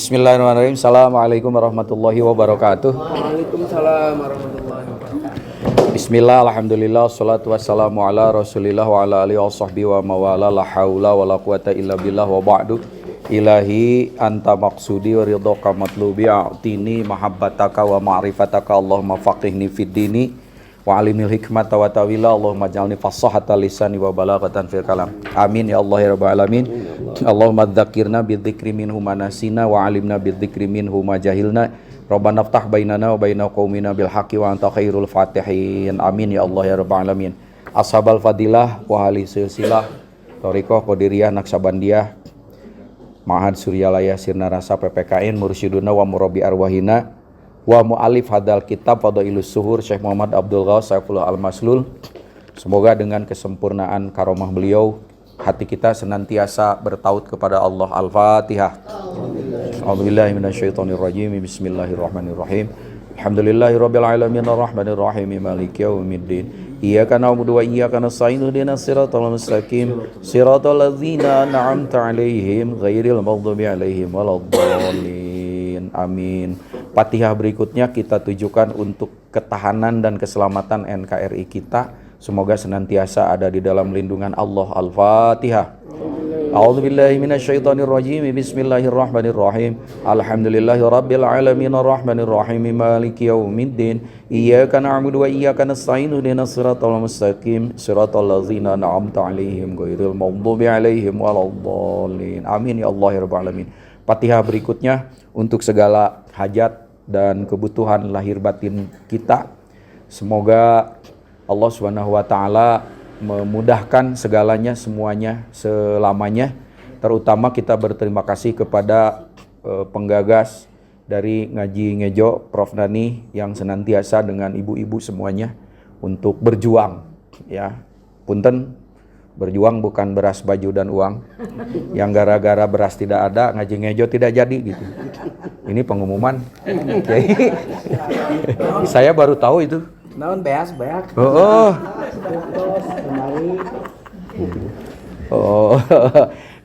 Bismillahirrahmanirrahim. Assalamualaikum warahmatullahi wabarakatuh. Waalaikumsalam warahmatullahi wabarakatuh. Bismillah, alhamdulillah, salatu wassalamu ala rasulillah wa ala alihi wa sahbihi wa mawala la hawla wa la quwata illa billah wa ba'du. Ilahi anta maqsudi wa ridhaka matlubi a'tini mahabbataka wa ma'rifataka Allahumma faqihni fid dini wa alimil hikmata wa tawila Allahumma ij'alni fassahata lisani wa balaghatan fil kalam. Amin ya Allah ya rabbal alamin. Allahumma dzakirna bidzikri minhu manasina wa alimna bidzikri minhu ma jahilna. Rabbana ftah bainana wa baina qaumina bil haqqi wa anta khairul fatihin. Amin ya Allah ya rabbal alamin. Ashabal fadilah wa ahli silsilah Thariqah Qadiriyah Naksabandiyah Ma'had Suryalaya Sirna Rasa PPKN Mursyiduna wa Murabi Arwahina wa mu'alif hadal kitab Fadailus Suhur Syekh Muhammad Abdul Ghaus Saifullah Al-Maslul. Semoga dengan kesempurnaan karomah beliau hati kita senantiasa bertaut kepada Allah. Al-Fatihah. A'udzubillahi minasyaitonirrajim. Bismillahirrahmanirrahim. Alhamdulillahirabbil alamin arrahmanirrahim maliki yaumiddin. Iyyaka na'budu wa iyyaka nasta'in ihdinas siratal mustaqim siratal ladzina an'amta 'alaihim ghairil maghdubi 'alaihim waladdallin. Amin. Fatihah berikutnya kita tujukan untuk ketahanan dan keselamatan NKRI kita. Semoga senantiasa ada di dalam lindungan Allah. Al-Fatihah. A'udzubillahi minasyaitonirrajim. Bismillahirrahmanirrahim. Alhamdulillahirabbil alamin arrahmanirrahim maliki yaumiddin. Iyyaka na'budu wa iyyaka nasta'in ihdinas siratal mustaqim siratal ladzina an'amta 'alaihim ghairil maghdubi 'alaihim waladdallin. Amin ya Allah ya rabbal alamin. Fatihah berikutnya untuk segala hajat dan kebutuhan lahir batin kita. Semoga Allah Subhanahu wa taala memudahkan segalanya, semuanya, selamanya. Terutama kita berterima kasih kepada penggagas dari Ngaji Ngejo, Prof. Nani, yang senantiasa dengan ibu-ibu semuanya untuk berjuang. Ya, punten, berjuang bukan beras, baju, dan uang. Yang gara-gara beras tidak ada, Ngaji Ngejo tidak jadi gitu. Ini pengumuman. Saya baru tahu itu. Naon beas beak.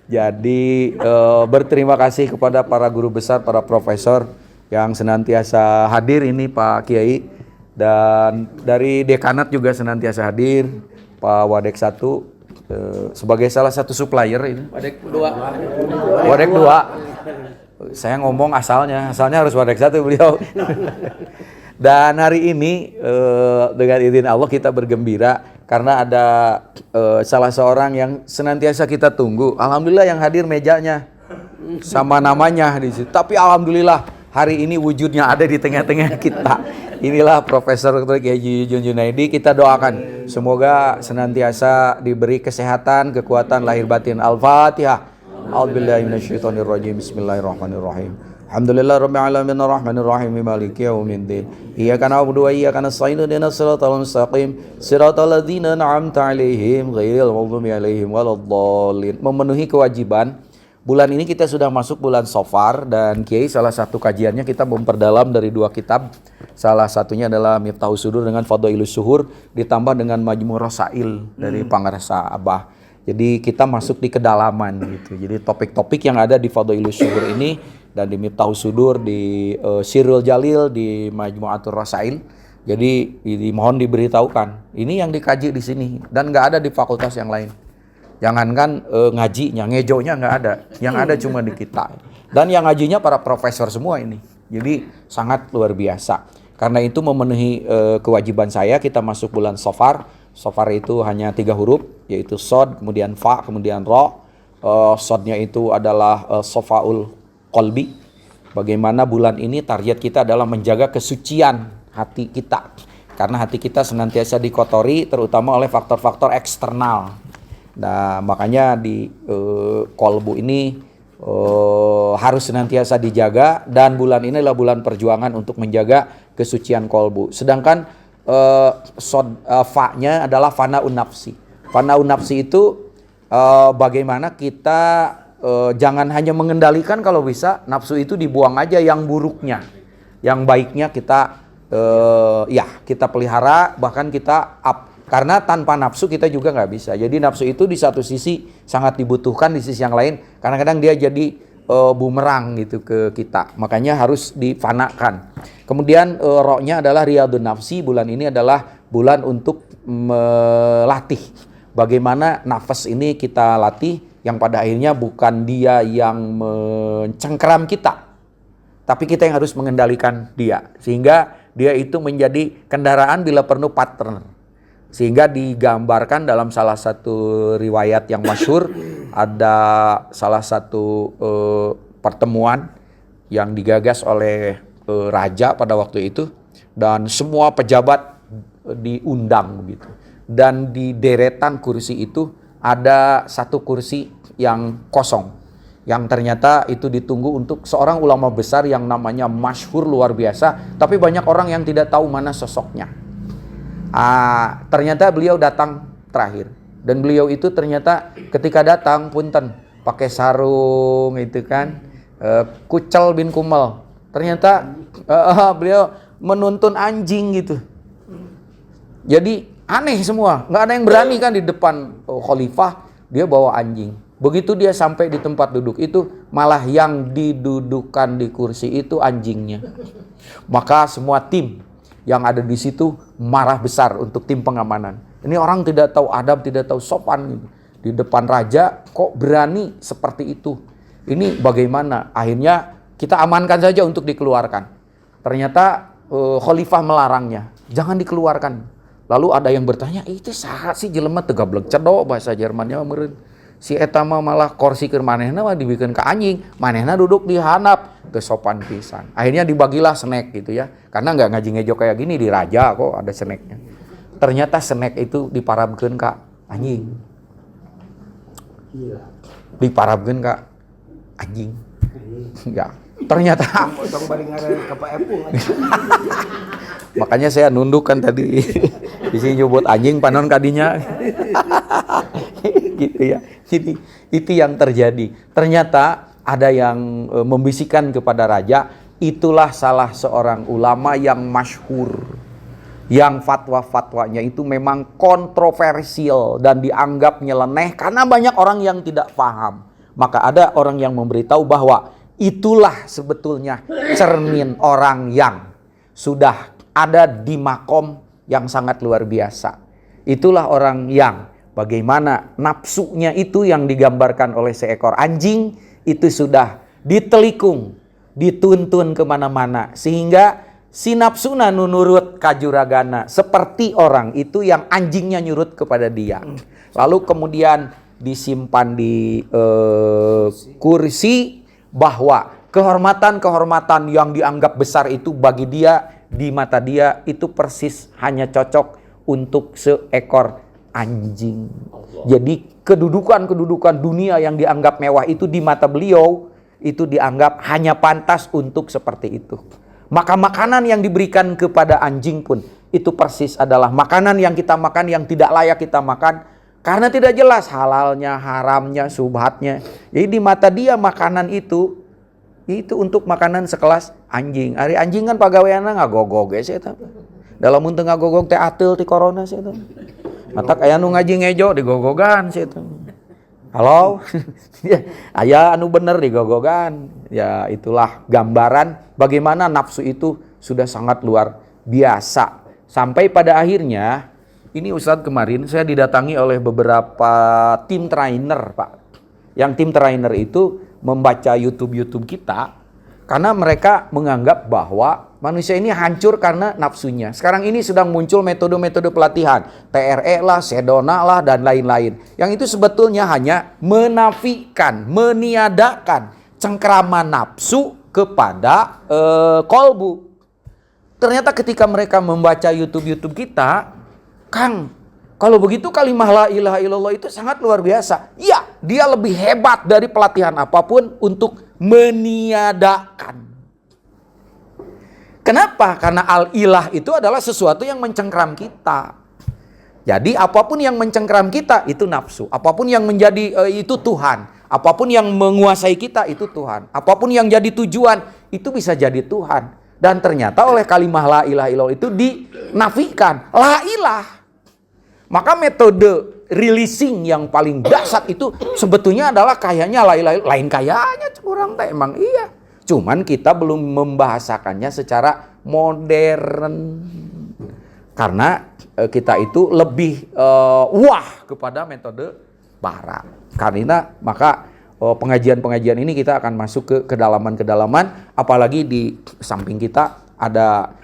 Jadi berterima kasih kepada para guru besar, para profesor yang senantiasa hadir ini, Pak Kiai, dan dari dekanat juga senantiasa hadir, Pak Wadek 1 sebagai salah satu supplier ini. Wadek 2. Saya ngomong asalnya harus Wadek 1 beliau. Dan hari ini dengan izin Allah kita bergembira karena ada salah seorang yang senantiasa kita tunggu. Alhamdulillah yang hadir mejanya sama namanya di situ. Tapi alhamdulillah hari ini wujudnya ada di tengah-tengah kita. Inilah Profesor Dr. Kiai Junaidi. Kita doakan semoga senantiasa diberi kesehatan, kekuatan lahir batin. Al-Fatihah. A'udzubillahi minasyaitonirrajim. Bismillahirrahmanirrahim. Alhamdulillah rabbil alamin arrahmanirrahim maliki yaumiddin. Iyyaka na'budu wa iyyaka nasta'in ihdinas siratal mustaqim siratal ladzina an'amta 'alaihim ghairil maghdubi 'alaihim waladdallin. Memenuhi kewajiban. Bulan ini kita sudah masuk bulan Shafar dan Kiai salah satu kajiannya kita memperdalam dari 2 kitab. Salah satunya adalah Miftahus Sudur dengan Fadailus Suhur ditambah dengan Majmu' Rasail dari Pangarsa Abah. Jadi kita masuk di kedalaman gitu. Jadi topik-topik yang ada di Fadailus Suhur ini dan di Miftahus Sudur, di Sirrul Jalil, di Majmu'atur Rasail. Jadi mohon diberitahukan. Ini yang dikaji di sini dan nggak ada di fakultas yang lain. Jangankan ngajinya, ngejonya nggak ada. Yang ada cuma di kita. Dan yang ngajinya para profesor semua ini. Jadi sangat luar biasa. Karena itu memenuhi kewajiban saya, kita masuk bulan Shafar. Shafar itu hanya 3 huruf, yaitu Sod, kemudian Fa, kemudian Ro. Sodnya itu adalah Sofaul Qalbi. Bagaimana bulan ini target kita adalah menjaga kesucian hati kita. Karena hati kita senantiasa dikotori terutama oleh faktor-faktor eksternal. Nah, makanya di kolbu ini harus senantiasa dijaga dan bulan ini adalah bulan perjuangan untuk menjaga kesucian kolbu. Sedangkan fa-nya adalah fanaun nafsi. Fanaun nafsi itu bagaimana kita jangan hanya mengendalikan, kalau bisa nafsu itu dibuang aja yang buruknya. Yang baiknya kita kita pelihara, bahkan kita up. Karena tanpa nafsu kita juga nggak bisa. Jadi nafsu itu di satu sisi sangat dibutuhkan, di sisi yang lain kadang-kadang dia jadi bumerang gitu ke kita. Makanya harus difanakan. Kemudian rohnya adalah riyadun nafsi. Bulan ini adalah bulan untuk melatih bagaimana nafas ini kita latih, yang pada akhirnya bukan dia yang mencengkeram kita, tapi kita yang harus mengendalikan dia, sehingga dia itu menjadi kendaraan bila perlu partner. Sehingga digambarkan dalam salah satu riwayat yang masyhur, ada salah satu pertemuan yang digagas oleh raja pada waktu itu, dan semua pejabat diundang begitu. Dan di deretan kursi itu ada satu kursi yang kosong, yang ternyata itu ditunggu untuk seorang ulama besar yang namanya masyhur luar biasa, tapi banyak orang yang tidak tahu mana sosoknya. Ternyata beliau datang terakhir, dan beliau itu ternyata ketika datang punten pakai sarung itu kan, Kucel bin Kumel. Ternyata beliau menuntun anjing gitu. Jadi aneh semua, nggak ada yang berani kan di depan khalifah dia bawa anjing. Begitu dia sampai di tempat duduk itu, malah yang didudukan di kursi itu anjingnya. Maka semua tim yang ada di situ marah besar untuk tim pengamanan. Ini orang tidak tahu adab, tidak tahu sopan gitu. Di depan raja kok berani seperti itu. Ini bagaimana? Akhirnya kita amankan saja untuk dikeluarkan. Ternyata khalifah melarangnya, jangan dikeluarkan. Lalu ada yang bertanya, itu saha sih jelema teu gablek cedok, bahasa Jermannya meureun. Si eta mah malah kursi keur manehna mah dibikeun ka anjing, manehna duduk di handap, teu sopan pisan. Akhirnya dibagilah snack gitu ya. Karena enggak ngaji ngejo kayak gini di raja kok ada snacknya. Ternyata snack itu diparabkeun ka anjing. Diparabkeun ka anjing. Enggak. Ternyata makanya saya nundukkan tadi di sini buat anjing panon kadinya. Gitu ya. Jadi itu yang terjadi. Ternyata ada yang membisikkan kepada raja, itulah salah seorang ulama yang masyhur, yang fatwa-fatwanya itu memang kontroversial dan dianggap nyeleneh karena banyak orang yang tidak paham. Maka ada orang yang memberitahu bahwa itulah sebetulnya cermin orang yang sudah ada di makom yang sangat luar biasa. Itulah orang yang bagaimana nafsunya itu yang digambarkan oleh seekor anjing itu sudah ditelikung, dituntun kemana-mana, sehingga si nafsuna nurut kajuragana seperti orang itu yang anjingnya nyurut kepada dia. Lalu kemudian disimpan di kursi, bahwa kehormatan-kehormatan yang dianggap besar itu bagi dia, di mata dia itu persis hanya cocok untuk seekor anjing. Jadi kedudukan-kedudukan dunia yang dianggap mewah itu di mata beliau itu dianggap hanya pantas untuk seperti itu. Maka makanan yang diberikan kepada anjing pun itu persis adalah makanan yang kita makan yang tidak layak kita makan, karena tidak jelas halalnya, haramnya, subhatnya. Jadi di mata dia makanan itu untuk makanan sekelas anjing. Ari anjing kan pagaweana ngagogog sih eta. Dalam mun teu ngagogog teh ateul ti corona sih eta. Matak aya nu ngaji ngejo digogogan sih eta. Halo. Aya anu bener digogogan. Ya itulah gambaran bagaimana nafsu itu sudah sangat luar biasa. Sampai pada akhirnya ini Ustadz kemarin saya didatangi oleh beberapa tim trainer, Pak. Yang tim trainer itu membaca YouTube kita karena mereka menganggap bahwa manusia ini hancur karena nafsunya. Sekarang ini sedang muncul metode-metode pelatihan, TRE lah, Sedona lah, dan lain-lain. Yang itu sebetulnya hanya menafikan, meniadakan cengkraman nafsu kepada kolbu. Ternyata ketika mereka membaca YouTube kita, Kang, kalau begitu kalimah la ilaha illallah itu sangat luar biasa. Ya, dia lebih hebat dari pelatihan apapun untuk meniadakan. Kenapa? Karena al-ilah itu adalah sesuatu yang mencengkram kita. Jadi apapun yang mencengkram kita itu nafsu. Apapun yang menjadi itu Tuhan. Apapun yang menguasai kita itu Tuhan. Apapun yang jadi tujuan itu bisa jadi Tuhan. Dan ternyata oleh kalimah la ilaha illallah itu dinafikan. La ilah. Maka metode releasing yang paling dasar itu sebetulnya adalah kayaknya lain kayaknya kurang teh emang iya. Cuman kita belum membahasakannya secara modern. Karena kita itu lebih wah kepada metode barat. Karena maka pengajian-pengajian ini kita akan masuk ke kedalaman-kedalaman, apalagi di samping kita ada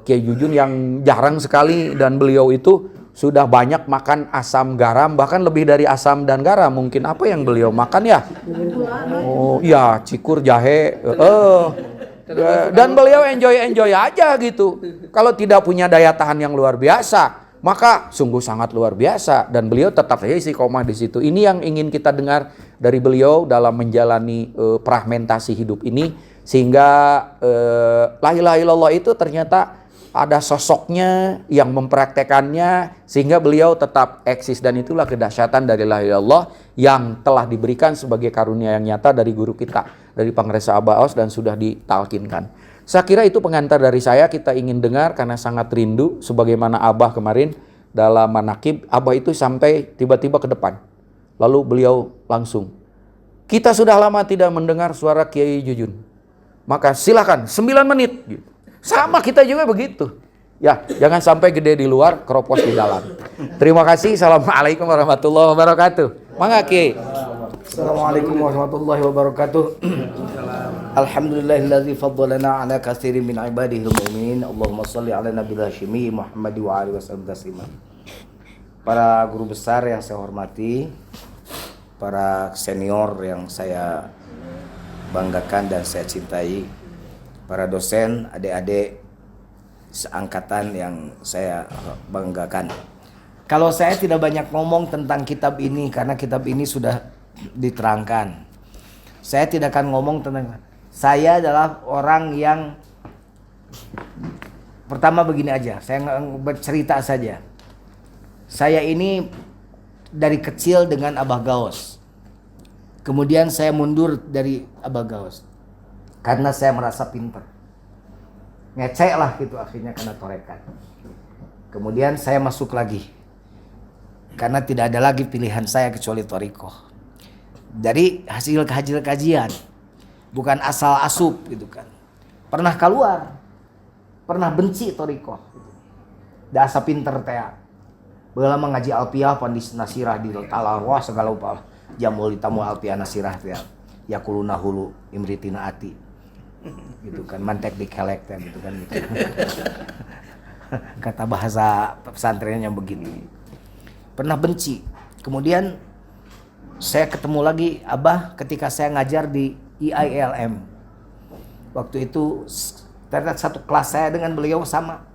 Kiai Jujun yang jarang sekali dan beliau itu sudah banyak makan asam garam, bahkan lebih dari asam dan garam. Mungkin apa yang beliau makan ya? Oh iya, cikur jahe. Dan beliau enjoy aja gitu. Kalau tidak punya daya tahan yang luar biasa, maka sungguh sangat luar biasa. Dan beliau tetap saja istiqomah di situ. Ini yang ingin kita dengar dari beliau dalam menjalani fragmentasi hidup ini, sehingga la ilaha illallah itu ternyata ada sosoknya yang mempraktekannya sehingga beliau tetap eksis, dan itulah kedahsyatan dari la ilaha illallah yang telah diberikan sebagai karunia yang nyata dari guru kita, dari Pangresa Abah Aos, dan sudah ditalkinkan. Saya kira itu pengantar dari saya, kita ingin dengar karena sangat rindu sebagaimana Abah kemarin dalam manakib. Abah itu sampai tiba-tiba ke depan. Lalu beliau langsung, kita sudah lama tidak mendengar suara Kiai Jujun. Maka silakan 9 menit gitu. Sama kita juga begitu. Ya, jangan sampai gede di luar, keropos di dalam. Terima kasih. Assalamualaikum warahmatullahi wabarakatuh. Mangga Ki. Assalamualaikum warahmatullahi wabarakatuh. Alhamdulillahilladzi faddalana ala katsirin min ibadihil mu'minin. Allahumma shalli ala nabiyil hasyimi Muhammad wa alihi wasallam taslima. Para guru besar yang saya hormati, para senior yang saya banggakan dan saya cintai, para dosen, adik-adik seangkatan yang saya banggakan. Kalau saya tidak banyak ngomong tentang kitab ini karena kitab ini sudah diterangkan. Saya tidak akan ngomong tentang. Saya adalah orang yang pertama begini aja, saya bercerita saja. Saya ini dari kecil dengan Abah Gaos. Kemudian saya mundur dari Abah Gaos karena saya merasa pinter. Ngecek lah gitu akhirnya karena torekat. Kemudian saya masuk lagi karena tidak ada lagi pilihan saya kecuali torikoh. Dari hasil kajian, bukan asal asup gitu kan. Pernah keluar, pernah benci torikoh. Dasa pinter teh. Bala mengaji alpiah pandis nasirah di talarwah segala upah. Jamul ditamu alpiah nasirah teh. Yakuluna hulu imritina ati. Gitu kan, mantek dikelek teh gitu kan gitu. Kata bahasa pesantrennya begini. Pernah benci. Kemudian saya ketemu lagi Abah ketika saya ngajar di IILM. Waktu itu ternyata satu kelas saya dengan beliau sama.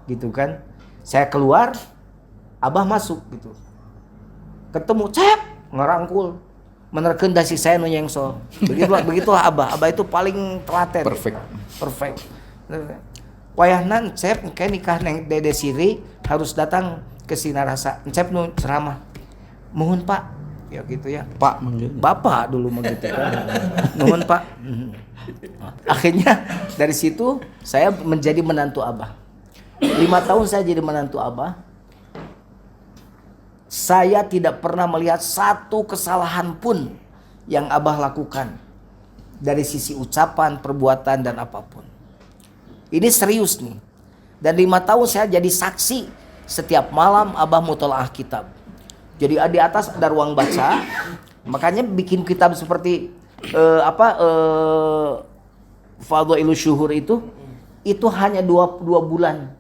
Gitu kan. Saya keluar, Abah masuk gitu. Ketemu, cep, ngerangkul. Menerkeun dasi saya nu nyengsol. Begitulah Abah. Abah itu paling telaten. Perfect. Wayahnan cep engke nikah neng Dede Siri harus datang ke Sinarasa. Cep nu ceramah. Mohon Pak. Ya gitu ya. Pak manggil. Bapak dulu begitu kan. Mohon Pak. Akhirnya dari situ saya menjadi menantu Abah. 5 tahun saya jadi menantu Abah. Saya tidak pernah melihat satu kesalahan pun yang Abah lakukan. Dari sisi ucapan, perbuatan, dan apapun. Ini serius nih. Dan 5 tahun saya jadi saksi. Setiap malam Abah mutolaah kitab. Jadi di atas ada ruang baca. Makanya bikin kitab seperti Fadhailus Syuhur itu hanya 2 bulan.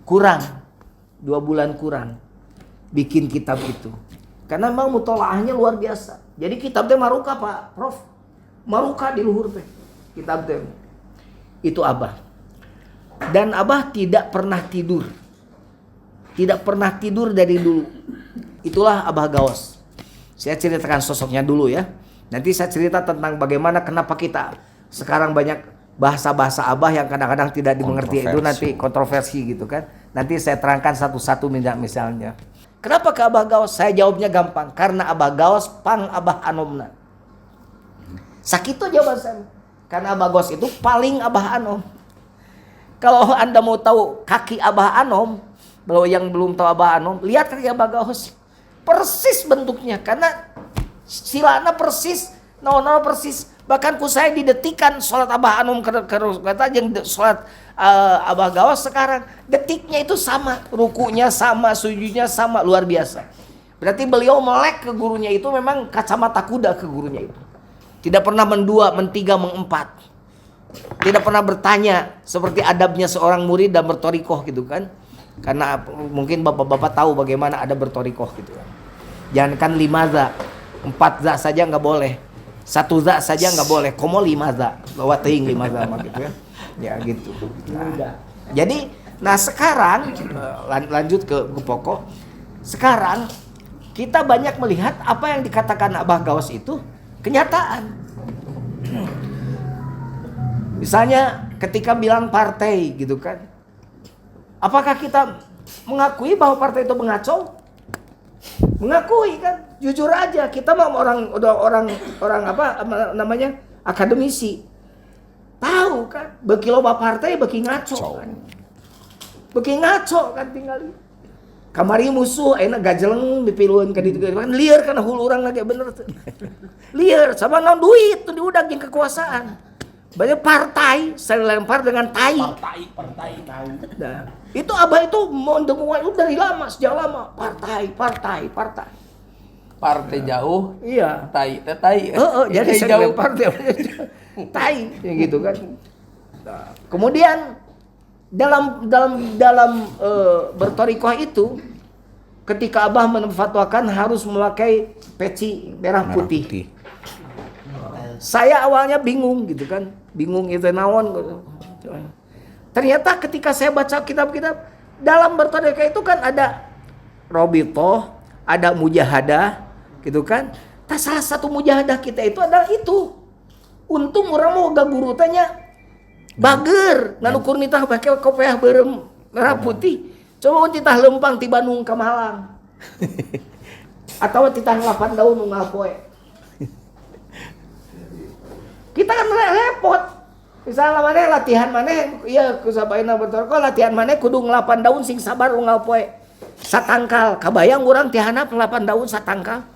Kurang 2 bulan kurang bikin kitab itu karena memang mutolaahnya luar biasa. Jadi kitab teh maruka Pak Prof, maruka di luhur teh kitab teh itu Abah. Dan Abah tidak pernah tidur dari dulu. Itulah Abah Gaos. Saya ceritakan sosoknya dulu ya, nanti saya cerita tentang bagaimana kenapa kita sekarang banyak bahasa-bahasa Abah yang kadang-kadang tidak dimengerti, itu nanti kontroversi gitu kan. Nanti saya terangkan satu-satu misalnya. Kenapa ke Abah Gaos? Saya jawabnya gampang. Karena Abah Gaos pang Abah Anomna. Sakitu jawaban saya. Karena Abah Gaos itu paling Abah Anom. Kalau Anda mau tahu kaki Abah Anom, Kalau yang belum tahu Abah Anom, lihat kaki Abah Gaos. Persis bentuknya, karena silana persis, naon persis. Bahkan ku saya didetikan sholat Abah Anom kata yang sholat Abah Gaos sekarang, detiknya itu sama, rukunya sama, sujudnya sama, luar biasa. Berarti beliau melek ke gurunya itu memang kacamata kuda ke gurunya itu. Tidak pernah mendua, mentiga, mengempat. Tidak pernah bertanya seperti adabnya seorang murid dan bertorikoh gitu kan. Karena mungkin bapak-bapak tahu bagaimana ada bertorikoh gitu kan. Jangankan 5 za, 4 za saja nggak boleh. 1 za saja nggak boleh. Komo 5 za, bawa teing 5 za mah gitu ya. Ya gitu. Jadi, sekarang lanjut ke pokok. Sekarang kita banyak melihat apa yang dikatakan Abah Gaos itu kenyataan. Misalnya ketika bilang partai gitu kan. Apakah kita mengakui bahwa partai itu mengacau? Mengakui kan? Jujur aja, kita mah orang apa namanya? Akademisi. Tahu kan, beki loba partai beki ngaco kan. Beki ngaco kan tinggal. Kamari musuh enak gajeleng dipilueun ka ditu kan lieur kana hulu urang lagi bener tuh. Lieur sama naon duit tuh diudag jeung kekuasaan. Banyak partai saya lempar dengan tai. Partai. Nah, itu Abah itu mau dengungan itu dari lama, sejak lama. Partai. Partai jauh. Iya. Tai. Jadi saya lempar tai ya gitu kan. Nah, kemudian dalam bertorikoh itu ketika Abah menfatwakan harus memakai peci merah putih. Saya awalnya bingung gitu kan. Bingung itu naon. Ternyata ketika saya baca kitab-kitab dalam bertorikoh itu kan ada robitoh, ada mujahadah gitu kan. Salah satu mujahadah kita itu adalah itu. Untung orang mau gak guru tanya bager nganukur nitah pakai kopiah berem merah putih. Coba titah lempang ti Bandung ka Malang. Atau titah 8 daun unggal poe. Kita kan repot. Misalnya maneh latihan maneh ieu ku sabaina bertorikoh latihan maneh kudu 8 daun sing sabar unggal poe. Satangkal, kabayang urang ti handap 8 daun satangkal.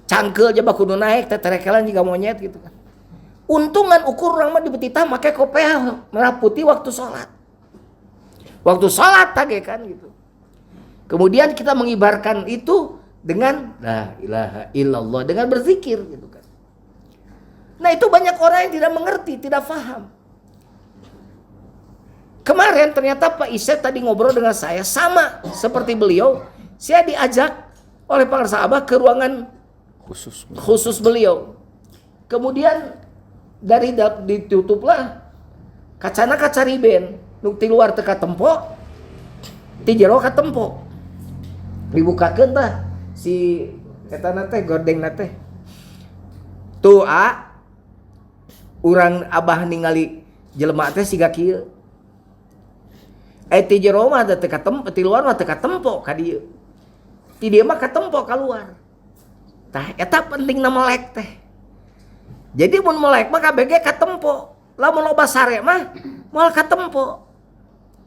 Cangkeul aja kudu naik teterekelan juga monyet gitu kan. Untungan ukur orang mah di betita make kopiah merah putih waktu sholat. Waktu sholat tage kan gitu. Kemudian kita mengibarkan itu dengan la ilaha illallah, dengan berzikir gitu kan. Nah itu banyak orang yang tidak mengerti, tidak paham. Kemarin ternyata Pak Isep tadi ngobrol dengan saya sama seperti beliau. Saya diajak oleh Pak Abah ke ruangan khusus beliau. Kemudian dari ditutuplah kacana kaca riben nu ti luar teu katempo ti jero katempo dibukakeun tah si eta teh gordeng teh tuh urang Abah ningali jelema teh siga kieu ti jero mah teu katempo ti luar mah teu katempo ka dieu ti dieu mah katempo ka luar tah eta pentingna melek teh. Jadi mun melek mah KBG katempo. Lamun loba sare mah moal katempo.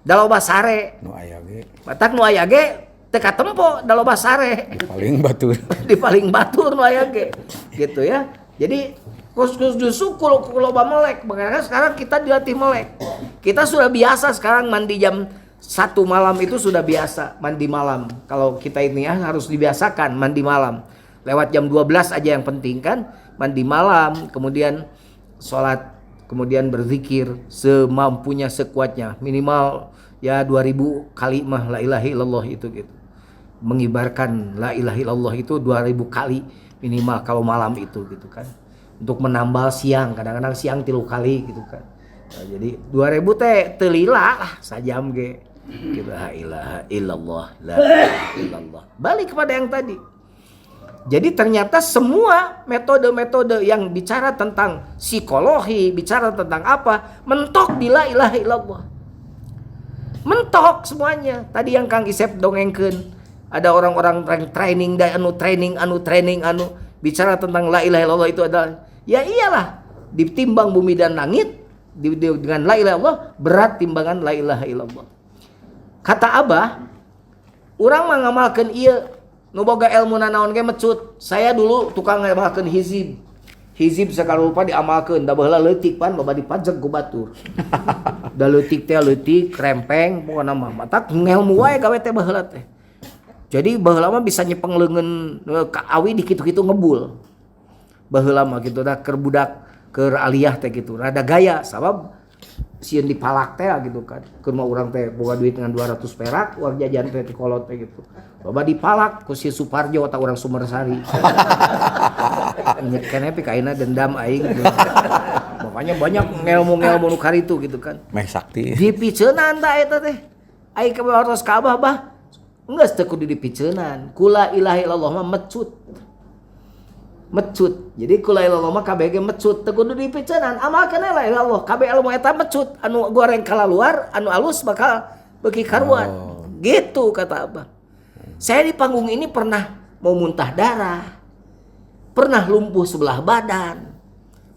Da loba sare. Nu aya ge. Batak nu aya ge teu katempo da loba sare. Paling batur. Di paling batur nu aya ge. Gitu ya. Jadi khusus justru kalau loba melek. Makanya sekarang kita dilatih melek. Kita sudah biasa sekarang mandi jam 1 malam itu sudah biasa mandi malam. Kalau kita ini ya harus dibiasakan mandi malam. Lewat jam 12 aja yang penting kan. Mandi malam, kemudian sholat, kemudian berzikir semampunya sekuatnya. Minimal ya 2000 kali mah la ilaha illallah itu gitu. Mengibarkan la ilaha illallah itu 2000 kali minimal kalau malam itu gitu kan. Untuk menambal siang, kadang-kadang siang 3 kali gitu kan. Nah, jadi 2000 teh teu lila lah sajam ge. Gitu la ilaha illallah, la ilaha illallah. Balik kepada yang tadi. Jadi ternyata semua metode-metode yang bicara tentang psikologi, bicara tentang apa, mentok di la ilaha illallah. Mentok semuanya. Tadi yang Kang Isep dongengkeun, ada orang-orang training bicara tentang la ilaha illallah itu adalah ya iyalah ditimbang bumi dan langit dengan la ilaha illallah berat timbangan la ilaha illallah. Kata Abah, Urang mah ngamalkeun ieu nu boga ilmu naon ge mecut. Saya dulu tukang ngamalkeun hizib. Hizib sakarupa diamalkeun, da baheula leutik pan baba dipajeg ku batur. Da leutik teh leutik krempeng pokona mah matak ngelmu wae gawe teh baheula teh. Jadi baheula mah bisa nyepeng leungeun ka awi di kitu-kitu ngebul. Baheula mah kitu da keur budak keur aliyah teh kitu. Rada gaya sabab sieun dipalak teh gitu kan. Keur mah urang teh boga duit dengan 200 perak, uang jajan teh di kolot teh gitu. Loba dipalak ku si Suparjo eta urang Sumersari. Nyekene pi kaina dendam aing gitu. Makanya banyak ngelmu-ngelmu nu karitu gitu kan. Meh sakti. Dipiceunan da eta teh. Aing ke baros ka Abah bah. Enggeus teu kudu dipiceunan. Kula ilaha illallah mah mecut. Mecut. Jadi kula illallah mah kabeh ge mecut, teu kudu dipiceunan. Amalkeun la ilallah. Kabeh ilmu eta mecut, anu goreng kalaluar, anu alus bakal beuki karuan. Gitu kata Abah. Saya di panggung ini pernah mau muntah darah. Pernah lumpuh sebelah badan.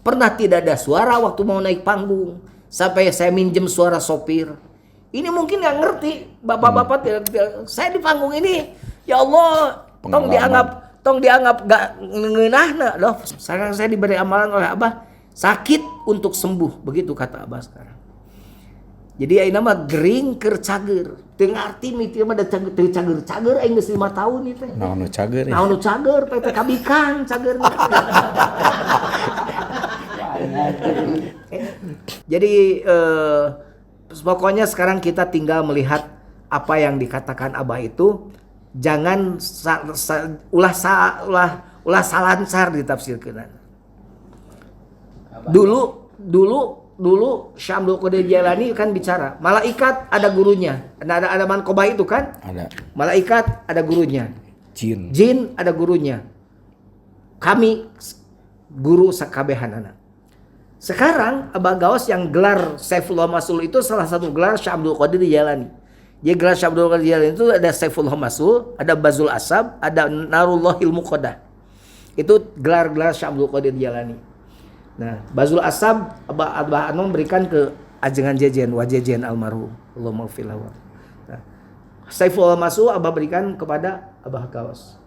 Pernah tidak ada suara waktu mau naik panggung. Sampai saya minjem suara sopir. Ini mungkin nggak ngerti. Bapak-bapak tidak. Saya di panggung ini. Ya Allah. Tong dianggap gak ngeunahna loh. Sekarang saya diberi amalan oleh Abah. Sakit untuk sembuh. Begitu kata Abah sekarang. Jadi ayeuna mah gering keur cager. Teu ngarti mitir mah da cager aing geus 5 tahun ieu teh. Naon nu cager ya? Naon nu cager teh kabikang cagerna. Jadi pokoknya sekarang kita tinggal melihat apa yang dikatakan Abah itu jangan ulah salancar ditafsirkeun. Dulu Syekh Abdul Qadir Jailani kan bicara, malaikat ada gurunya. Ada mankobah itu kan? Ada. Malaikat ada gurunya. Jin ada gurunya. Kami guru sakabehanana. Sekarang Abah Gaos yang gelar Saifullah Masul itu salah satu gelar Syekh Abdul Qadir Jailani. Jadi gelar Syekh Abdul Qadir Jailani itu ada Saifullah Masul, ada Bazul Asab, ada Narullahil Muqaddah. Itu gelar-gelar Syekh Abdul Qadir Jailani. Nah, Bazul Asab Abah Anom berikan ke ajengan Jejen, Wajejen almarhum. Allahumma filahu. Nah, Saifullah Masul Abah berikan kepada Abah Gaos.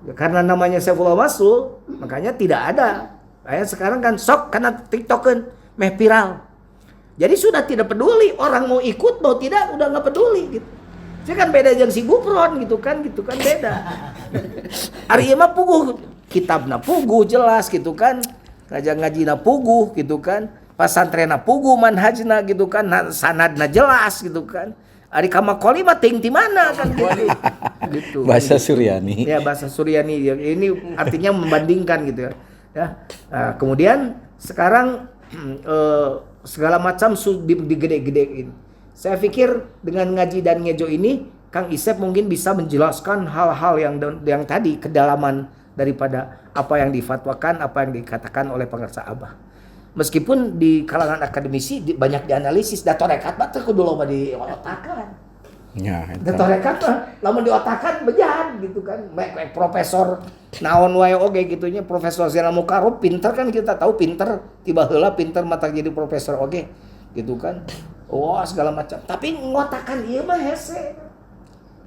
Ya, karena namanya Saifullah Masul, makanya tidak ada. Kayak sekarang kan sok karena TikTok kan meh viral. Jadi sudah tidak peduli orang mau ikut mau tidak udah nggak peduli gitu. Jadi kan beda jeung si Gupron gitu kan beda. Ari ieu mah puguh kitabna puguh jelas gitu kan. Ngajina puguh gitu kan, pasantrena puguh manhajna gitu kan, sanadna jelas gitu kan. Ari kamakoli mah teuing ti mana kan gitu. Bahasa Suryani. Ya bahasa Suryani. Ini artinya membandingkan gitu ya. Nah, kemudian sekarang segala macam digede-gedein. Saya pikir dengan ngaji dan ngejo ini Kang Isep mungkin bisa menjelaskan hal-hal yang tadi kedalaman daripada apa yang difatwakan, apa yang dikatakan oleh pengarsa Abah. Meskipun di kalangan akademisi banyak dianalisis, datorekat mah teu kudu loba diotakan. Ya, Datorekat mah lamun diotakan bejan gitu kan. Profesor naon wae oge gitunya, Profesor Zainal Mukarrab pinter kan kita tahu pinter, tiba heula pinter mata jadi profesor oge gitu kan. Oh, segala macam. Tapi ngotakan ieu mah hese.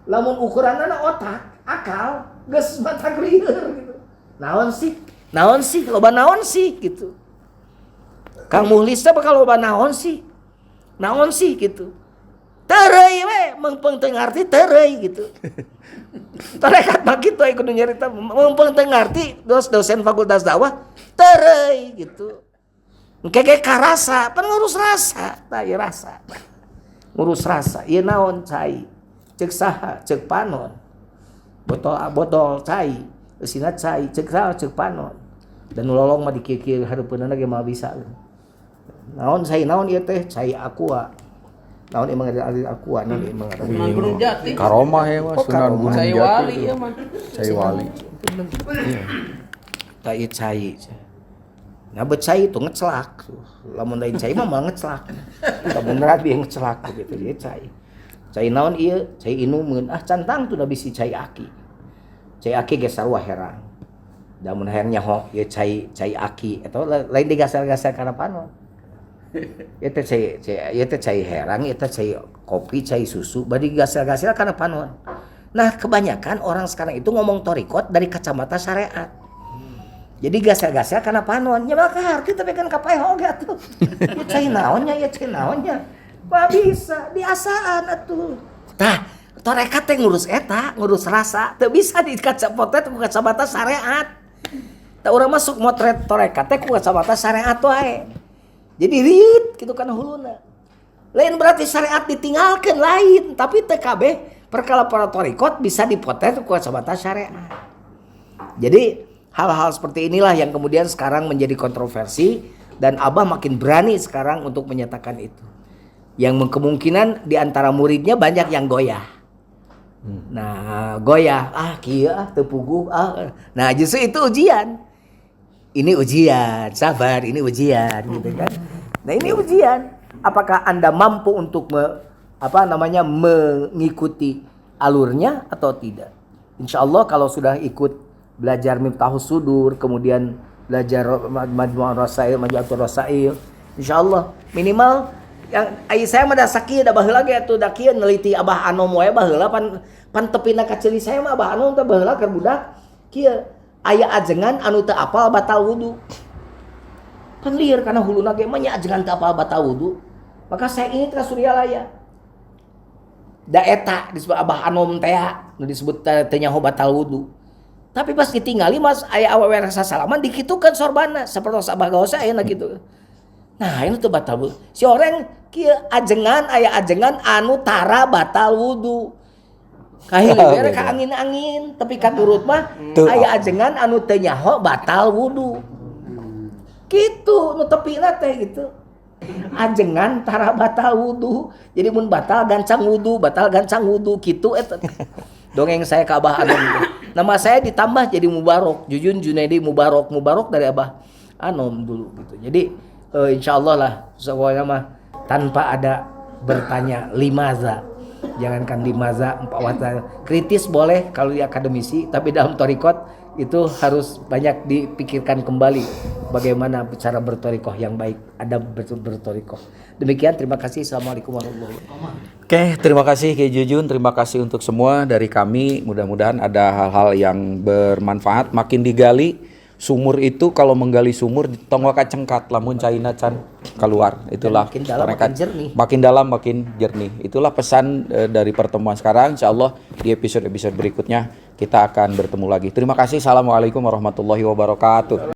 Lamun ukuranna otak, akal geus mata lieur gitu. Naon sih, loba naon sih gitu. Kang Muhlis teh bakal loba naon sih gitu. Tereuy we meungpeung teu ngarti tereuy gitu. Tarekat mah kitu aya kudu nyarita meungpeung teu ngarti dosen fakultas dakwah tereuy gitu. Engke karasa, pan ngurus rasa, tah ieu rasa. Ngurus rasa, ieu naon cai. Cek saha, cek panon. Botol cai. Eusina cai, cek saha, cek panon. Dan lolong mah dikieu-kieu hareupeunana ge mah bisa. Naon cai naon ieu teh? Cai aqua. Naon emang ada aqua nih emang ada. Sunan Gunung Jati. Karomah ya Mas, Sunan Gunung Cai Jati. wali ya mah. Cai wali. Tah ieu cai. Nah becai itu ngecelak. Lamun lain cai mah malah ngecelak. Lamun rabi ngecelak gitu dia cai. Cai naon ieu? Cai inumeun. Cantang tuh da bisi cai aki. Cai aki ge sarua herang. Da mun hayang nyaho ieu cai aki eta lain digasar-gasar kana panon. Ieu teh cai herang, ieu teh cai kopi, cai susu, bari digasar-gasar kana panon. Nah, kebanyakan orang sekarang itu ngomong torikot dari kacamata syariat. Jadi gasel-gasel karena panon. Ya maka harti tapi kan kapai hoge atuh. Ya cai naonnya, ya cai naonnya. Wah bisa diasaan atuh. Tah, torekat teh ngurus eta, ngurus rasa. Teu bisa di kacamata ku kacamata syariat. Tah urang masuk motret torekat teh ku kacamata syariat wae. Jadi riut gitu kan huluna. Lain berarti syariat ditinggalkan lain, tapi TKB perkara para torikot bisa dipotret ku kacamata syariat. Jadi hal-hal seperti inilah yang kemudian sekarang menjadi kontroversi dan Abah makin berani sekarang untuk menyatakan itu. Yang kemungkinan di antara muridnya banyak yang goyah. Nah, goyah, kieu teu puguh, Nah, justru itu ujian. Ini ujian, sabar, ini ujian gitu kan. Nah, ini ujian. Apakah Anda mampu untuk mengikuti alurnya atau tidak? Insya Allah kalau sudah ikut belajar Miftahus Sudur, kemudian belajar Majmu'ur Rasail, Majmu'atul Rasail, insyaallah minimal yang saya mah da sakieu da baheula ge atuh da kieu neliti Abah Anom wae baheula pan tepina ka ceuli saya mah Abah Anom teh baheula keur budak kieu aya ajengan anu teu apal batal wudu. Kan lieur kana huluna ge mah nya ajengan teu apal batal wudu. Maka saya ingin ka Suryalaya. Da eta disebut Abah Anom teh nu disebut teh nyaho batal wudu. Tapi pas ditinggali mas aya awewe rasa salaman dikitukan sorbana sapertos Abah Gaos aya gitu. Nah, ini tuh batal wudu. Si orang kieu ajengan aya ajengan anu tara batal wudu. Kahileung bere ka angin-angin, tapi katurut mah aya ajengan anu teu nyaho batal wudu. Kitu nu tepina teh gitu. Ajengan tara batal wudu. Jadi mun batal gancang wudu kitu eta. Dongeng saya ke Abah Anom. Nama saya ditambah jadi Mubarok, Jujun Junaidi Mubarok dari Abah Anom dulu gitu. Jadi insyaallah lah semuanya mah tanpa ada bertanya limaza. Jangankan limaza, kritis boleh kalau di akademisi, tapi dalam torikot itu harus banyak dipikirkan kembali bagaimana cara bertorikoh yang baik, ada bertorikoh. Demikian, terima kasih. Assalamualaikum warahmatullahi wabarakatuh. Oke, terima kasih Kiai Jujun, terima kasih untuk semua dari kami. Mudah-mudahan ada hal-hal yang bermanfaat. Makin digali sumur itu, kalau menggali sumur tong waka cengkat lamun caina can keluar. Itulah makin dalam makin jernih. Makin dalam makin jernih. Itulah pesan dari pertemuan sekarang. Insyaallah di episode berikutnya kita akan bertemu lagi. Terima kasih. Assalamualaikum warahmatullahi wabarakatuh.